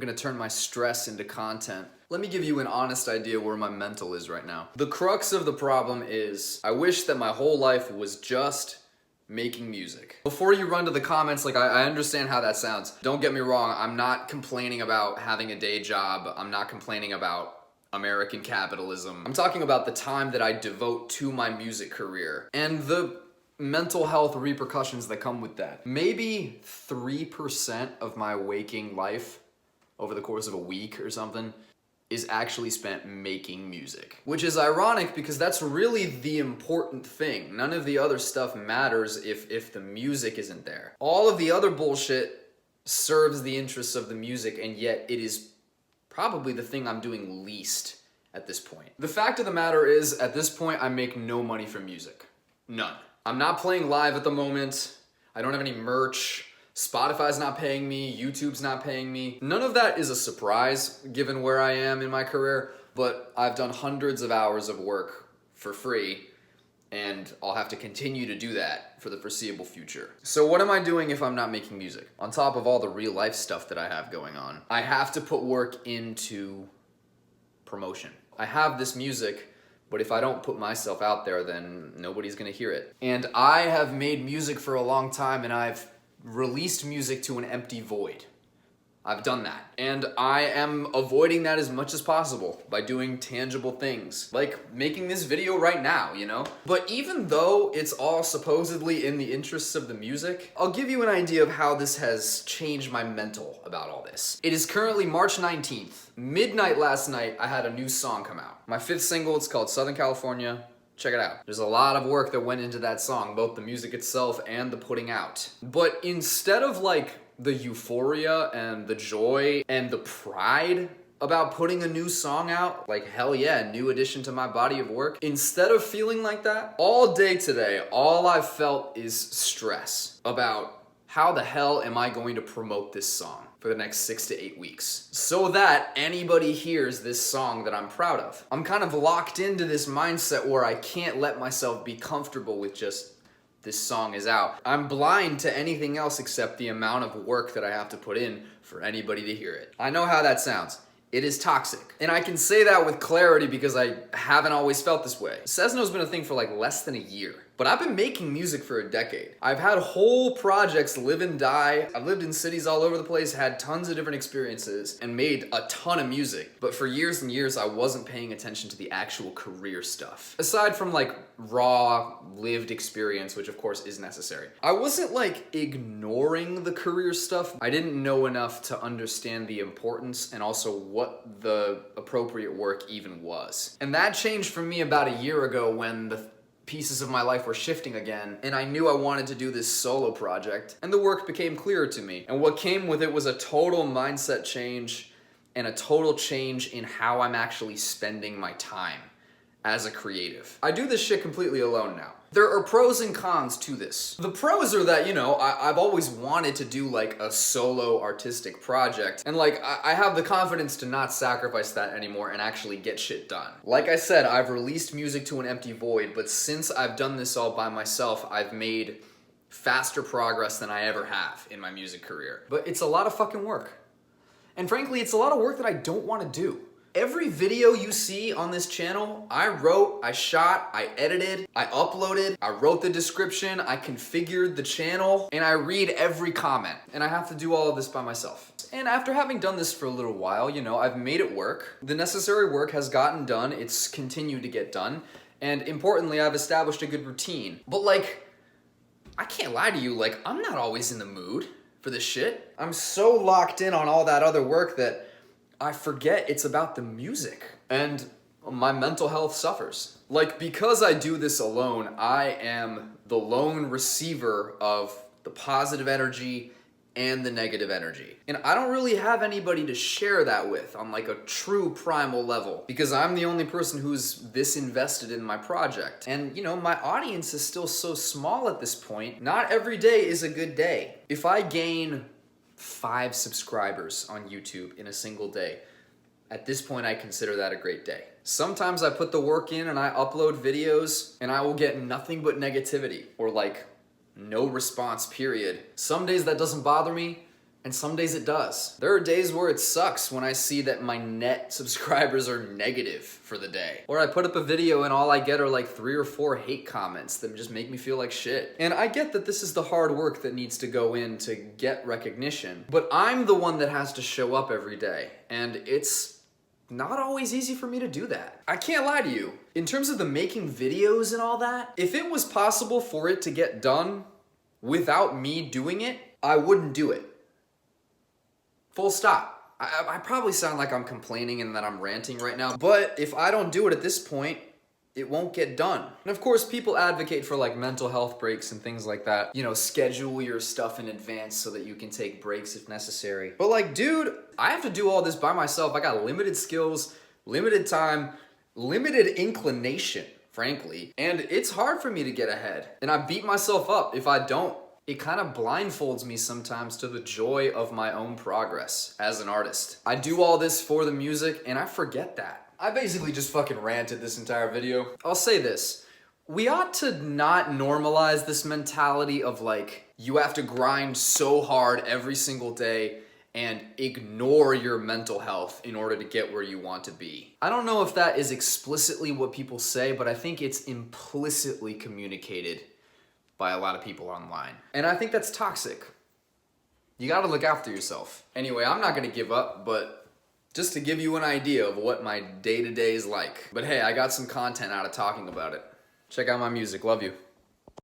I'm gonna turn my stress into content. Let me give you an honest idea where my mental is right now. The crux of the problem is, I wish that my whole life was just making music. Before you run to the comments, like I understand how that sounds. Don't get me wrong, I'm not complaining about having a day job. I'm not complaining about American capitalism. I'm talking about the time that I devote to my music career and the mental health repercussions that come with that. Maybe 3% of my waking life over the course of a week or something is actually spent making music. Which is ironic because that's really the important thing. None of the other stuff matters if the music isn't there. All of the other bullshit serves the interests of the music, and yet it is probably the thing I'm doing least at this point. The fact of the matter is, at this point, I make no money from music. None. I'm not playing live at the moment. I don't have any merch. Spotify's not paying me, YouTube's not paying me. None of that is a surprise given where I am in my career, but I've done hundreds of hours of work for free, and I'll have to continue to do that for the foreseeable future. So what am I doing if I'm not making music? On top of all the real life stuff that I have going on, I have to put work into promotion. I have this music, but if I don't put myself out there, then nobody's gonna hear it. And I have made music for a long time, and I've released music to an empty void. I've done that. And I am avoiding that as much as possible by doing tangible things. Like making this video right now, you know? But even though it's all supposedly in the interests of the music, I'll give you an idea of how this has changed my mental about all this. It is currently March 19th. Midnight last night, I had a new song come out. My 5th single, it's called Southern California. Check it out. There's a lot of work that went into that song, both the music itself and the putting out. But instead of like the euphoria and the joy and the pride about putting a new song out, like hell yeah, new addition to my body of work, instead of feeling like that, all day today, all I've felt is stress about how the hell am I going to promote this song for the next 6 to 8 weeks so that anybody hears this song that I'm proud of. I'm kind of locked into this mindset where I can't let myself be comfortable with just this song is out. I'm blind to anything else except the amount of work that I have to put in for anybody to hear it. I know how that sounds. It is toxic. And I can say that with clarity because I haven't always felt this way. Sezno's been a thing for like less than a year. But I've been making music for a decade. I've had whole projects live and die. I've lived in cities all over the place, had tons of different experiences, and made a ton of music. But for years and years, I wasn't paying attention to the actual career stuff. Aside from like raw, lived experience, which of course is necessary. I wasn't like ignoring the career stuff. I didn't know enough to understand the importance and also what the appropriate work even was. And that changed for me about a year ago when the pieces of my life were shifting again, and I knew I wanted to do this solo project, and the work became clearer to me. And what came with it was a total mindset change and a total change in how I'm actually spending my time as a creative. I do this shit completely alone now. There are pros and cons to this. The pros are that, you know, I've always wanted to do like a solo artistic project, and like I have the confidence to not sacrifice that anymore and actually get shit done. Like I said, I've released music to an empty void, but since I've done this all by myself, I've made faster progress than I ever have in my music career. But it's a lot of fucking work. And frankly, it's a lot of work that I don't want to do. Every video you see on this channel, I wrote, I shot, I edited, I uploaded, I wrote the description, I configured the channel, and I read every comment. And I have to do all of this by myself. And after having done this for a little while, you know, I've made it work. The necessary work has gotten done, it's continued to get done, and importantly, I've established a good routine. But like, I can't lie to you, like, I'm not always in the mood for this shit. I'm so locked in on all that other work that I forget it's about the music, and my mental health suffers. Like, because I do this alone, I am the lone receiver of the positive energy and the negative energy. And I don't really have anybody to share that with on like a true primal level, because I'm the only person who's this invested in my project. And you know, my audience is still so small at this point. Not every day is a good day. If I gain 5 subscribers on YouTube in a single day, at this point I consider that a great day. Sometimes I put the work in and I upload videos and I will get nothing but negativity or like no response period. Some days that doesn't bother me, And some days it does. There are days where it sucks when I see that my net subscribers are negative for the day. Or I put up a video and all I get are like 3 or 4 hate comments that just make me feel like shit. And I get that this is the hard work that needs to go in to get recognition, but I'm the one that has to show up every day. And it's not always easy for me to do that. I can't lie to you. In terms of the making videos and all that, if it was possible for it to get done without me doing it, I wouldn't do it. Full stop. I probably sound like I'm complaining and that I'm ranting right now, but if I don't do it at this point, it won't get done. And of course, people advocate for like mental health breaks and things like that. You know, schedule your stuff in advance so that you can take breaks if necessary. But like, dude, I have to do all this by myself. I got limited skills, limited time, limited inclination, frankly. And it's hard for me to get ahead. And I beat myself up if I don't. It kind of blindfolds me sometimes to the joy of my own progress as an artist. I do all this for the music and I forget that. I basically just fucking ranted this entire video. I'll say this. We ought to not normalize this mentality of like, you have to grind so hard every single day and ignore your mental health in order to get where you want to be. I don't know if that is explicitly what people say, but I think it's implicitly communicated by a lot of people online. And I think that's toxic. You gotta look after yourself. Anyway, I'm not gonna give up, but just to give you an idea of what my day-to-day is like. But hey, I got some content out of talking about it. Check out my music. Love you.